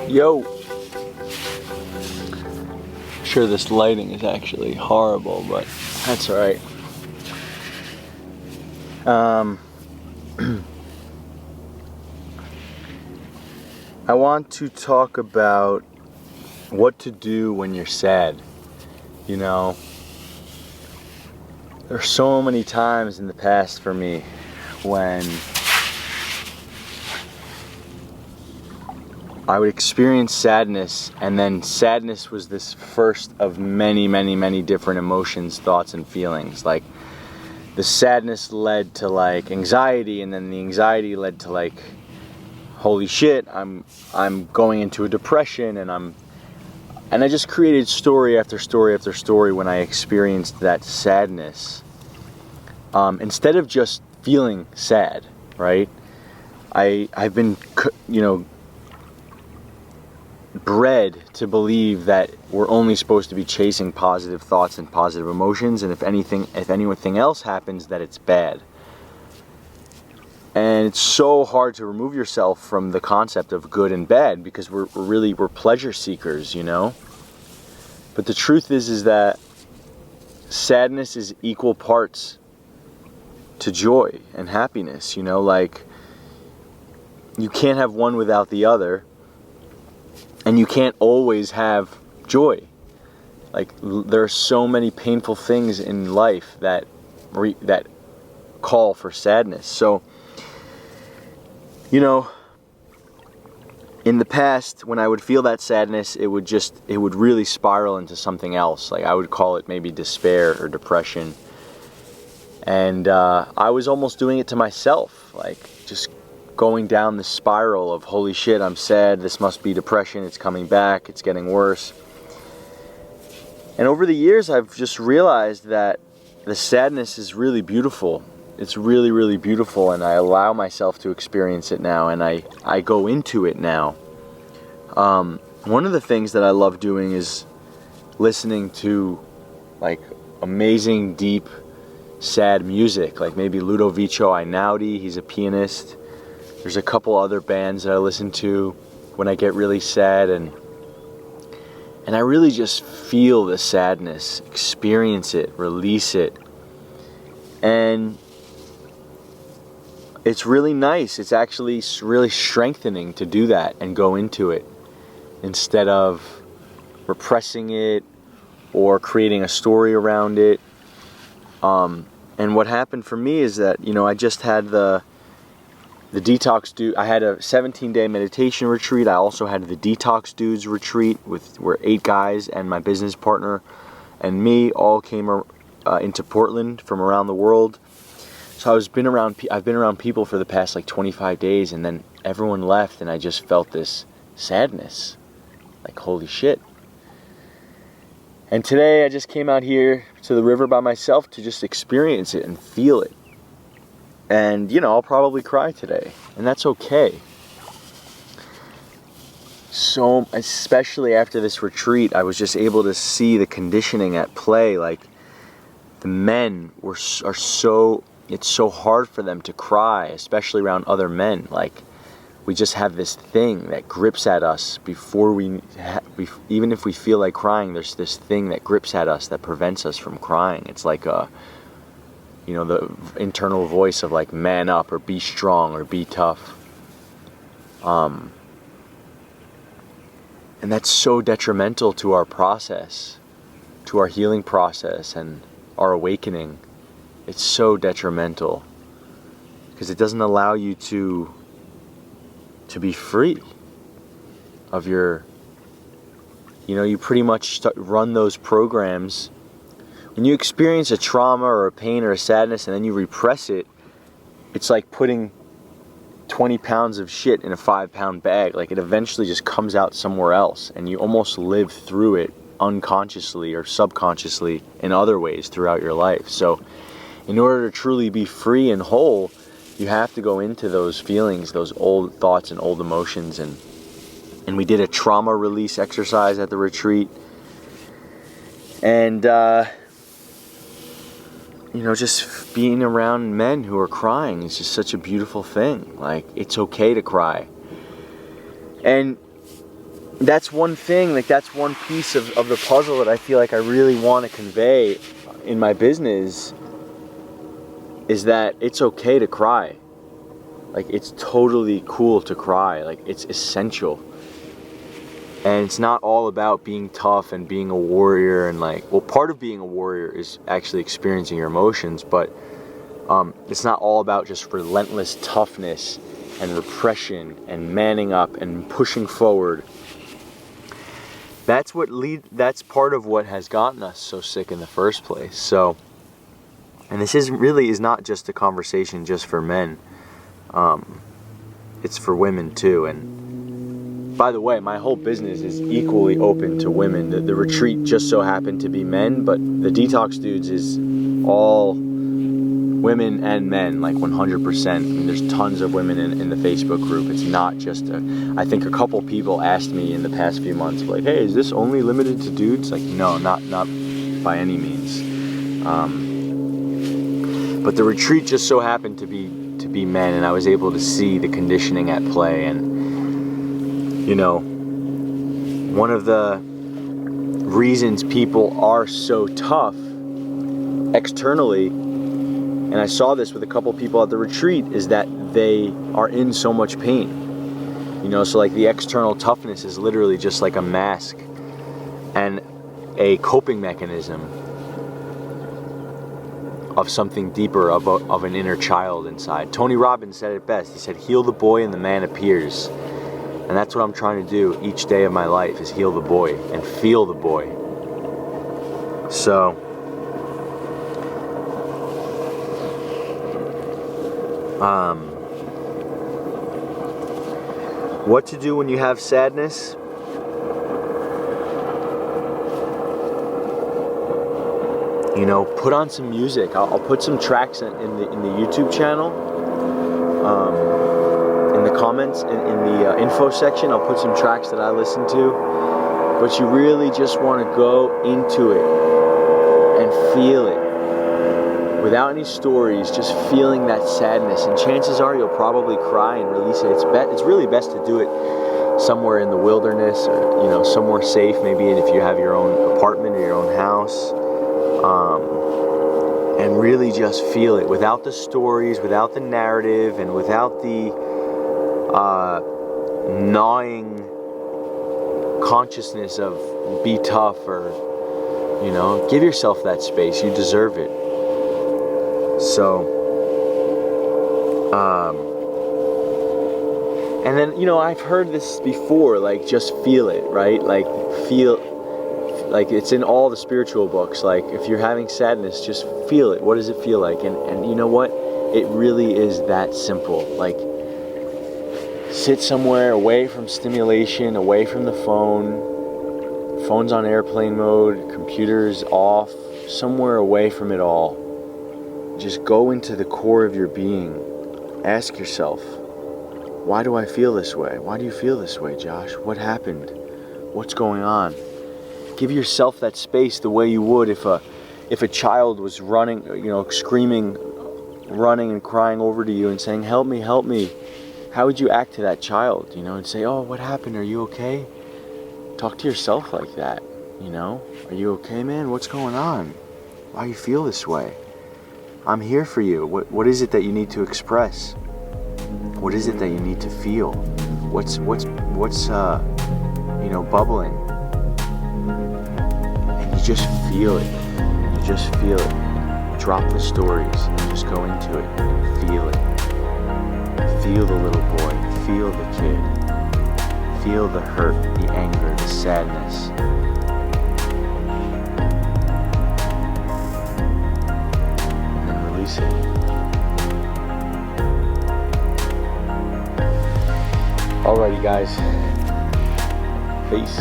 Yo! I'm sure this lighting is actually horrible, but that's alright. I want to talk about what to do when you're sad. You know, there's so many times in the past for me when I would experience sadness, and then sadness was this first of many, many, many different emotions, thoughts, and feelings. Like, the sadness led to like anxiety, and then the anxiety led to like, holy shit, I'm going into a depression, and I just created story after story after story when I experienced that sadness. Instead of just feeling sad, right? I've been, bred to believe that we're only supposed to be chasing positive thoughts and positive emotions, and if anything else happens, that it's bad. And it's so hard to remove yourself from the concept of good and bad, because we're pleasure seekers, you know? But the truth is that sadness is equal parts to joy and happiness, you know? Like, you can't have one without the other. And you can't always have joy. Like, there are so many painful things in life that call for sadness. So, you know, in the past, when I would feel that sadness, it would really spiral into something else. Like, I would call it maybe despair or depression. And I was almost doing it to myself, like just going down the spiral of, holy shit, I'm sad, this must be depression, it's coming back, it's getting worse. And over the years, I've just realized that the sadness is really beautiful. It's really, really beautiful, and I allow myself to experience it now, and I go into it now. One of the things that I love doing is listening to like amazing, deep, sad music, like maybe Ludovico Einaudi, he's a pianist. There's a couple other bands that I listen to when I get really sad, and I really just feel the sadness, experience it, release it. And it's really nice. It's actually really strengthening to do that and go into it instead of repressing it or creating a story around it. And what happened for me is that, I just had the Detox Dudes. I had a 17-day meditation retreat. I also had the Detox Dudes retreat where 8 guys and my business partner and me all came into Portland from around the world. So I've been around people for the past like 25 days, and then everyone left, and I just felt this sadness, like, holy shit. And today I just came out here to the river by myself to just experience it and feel it. And, I'll probably cry today, and that's okay. So, especially after this retreat, I was just able to see the conditioning at play. Like, the men it's so hard for them to cry, especially around other men. Like, we just have this thing that grips at us before even if we feel like crying, there's this thing that grips at us that prevents us from crying. It's like the internal voice of like, man up, or be strong, or be tough. And that's so detrimental to our process, to our healing process and our awakening. It's so detrimental because it doesn't allow you to be free of your, you pretty much run those programs. When you experience a trauma or a pain or a sadness and then you repress it, it's like putting 20 pounds of shit in a 5-pound bag. Like, it eventually just comes out somewhere else, and you almost live through it unconsciously or subconsciously in other ways throughout your life. So in order to truly be free and whole, you have to go into those feelings, those old thoughts and old emotions. And we did a trauma release exercise at the retreat. And just being around men who are crying is just such a beautiful thing. Like, it's okay to cry. And that's one thing, like that's one piece of the puzzle that I feel like I really want to convey in my business, is that it's okay to cry. Like, it's totally cool to cry. Like, it's essential. And it's not all about being tough and being a warrior and like, well, part of being a warrior is actually experiencing your emotions, but it's not all about just relentless toughness and repression and manning up and pushing forward. That's part of what has gotten us so sick in the first place. So, and this is not just a conversation just for men. It's for women too. And by the way, my whole business is equally open to women. The retreat just so happened to be men, but the Detox Dudes is all women and men, like 100%. I mean, there's tons of women in the Facebook group. It's not just I think a couple people asked me in the past few months, like, hey, is this only limited to dudes? Like, no, not by any means. But the retreat just so happened to be men, and I was able to see the conditioning at play. And one of the reasons people are so tough externally, and I saw this with a couple people at the retreat, is that they are in so much pain. So like the external toughness is literally just like a mask and a coping mechanism of something deeper, of an inner child inside. Tony Robbins said it best. He said, heal the boy and the man appears. And that's what I'm trying to do each day of my life, is heal the boy and feel the boy. So, what to do when you have sadness? Put on some music. I'll put some tracks in the YouTube channel. In the comments, in the info section, I'll put some tracks that I listen to. But you really just want to go into it and feel it without any stories, just feeling that sadness. And chances are you'll probably cry and release it. It's really best to do it somewhere in the wilderness, or somewhere safe, maybe if you have your own apartment or your own house. And really just feel it without the stories, without the narrative, and without the gnawing consciousness of be tough, or give yourself that space. You deserve it. So and then I've heard this before, like, just feel it, right? Like, like it's in all the spiritual books. Like, if you're having sadness, just feel it. What does it feel like? And you know what? It really is that simple. Like, sit somewhere away from stimulation, away from the phone. Phone's on airplane mode, computer's off, somewhere away from it all. Just go into the core of your being. Ask yourself, why do I feel this way? Why do you feel this way, Josh? What happened? What's going on? Give yourself that space the way you would if a child was running, screaming, running and crying over to you and saying, help me, help me. How would you act to that child, and say, oh, what happened? Are you okay? Talk to yourself like that, Are you okay, man? What's going on? Why do you feel this way? I'm here for you. What is it that you need to express? What is it that you need to feel? What's bubbling? And you just feel it. You just feel it. Drop the stories and just go into it and feel it. Feel the little boy. Feel the kid. Feel the hurt, the anger, the sadness. And then release it. Alrighty, guys. Peace.